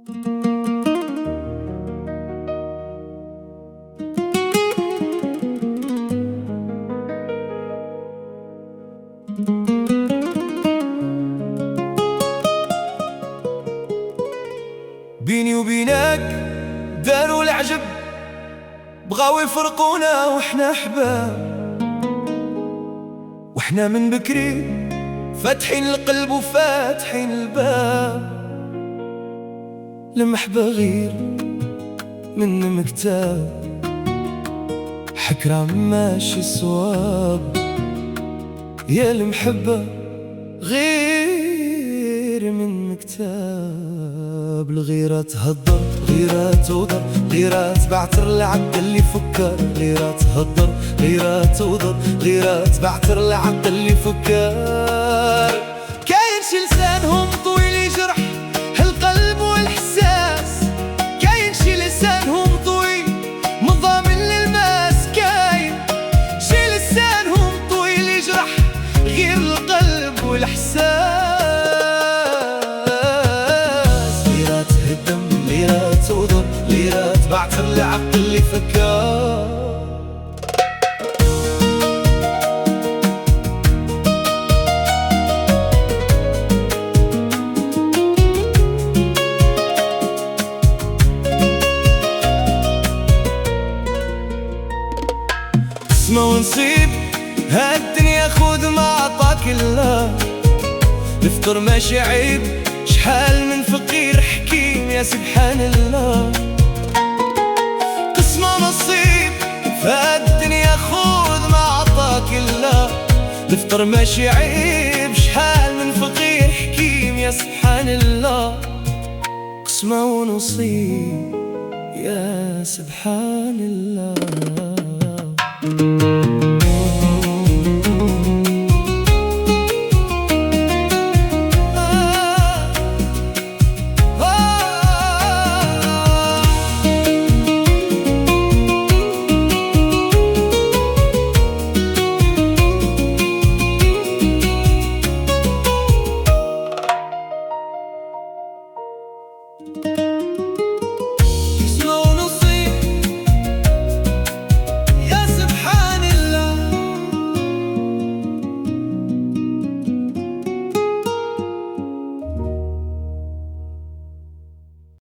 بيني وبينك داروا العجب، بغاو يفرقونا واحنا احباب، واحنا من بكري فاتحين القلب وفاتحين الباب. المحبة غير من مكتاب، حكرة ماشي صواب. يا المحبة غير من مكتاب، الغيرة تهدر غيرة تودر، غيرة تبعتر لعبد اللي فكر. غيرة تهدر غيرة تودر، غيرة تبعتر لعبد اللي فكر. كاين شي لسانهم طويل يجرح القلب والإحساس، كاين شي لسانهم طويل مضامن للماس، كاين شي لسانهم طويل يجرح غير القلب والإحساس. غيرة تهدم غيرة تودر، غيرة تبعتر لعبد اللي فكر. قسمة ونصيب هالدنيا خذ ما عطاك الله، الفقر ماشي عيب، شحال من فقير حكيم يا سبحان الله. قسمة ونصيب فالدنيا خذ ما عطاك الله، الفقر ماشي عيب، شحال من فقير حكيم يا سبحان الله. قسمة ونصيب يا سبحان الله.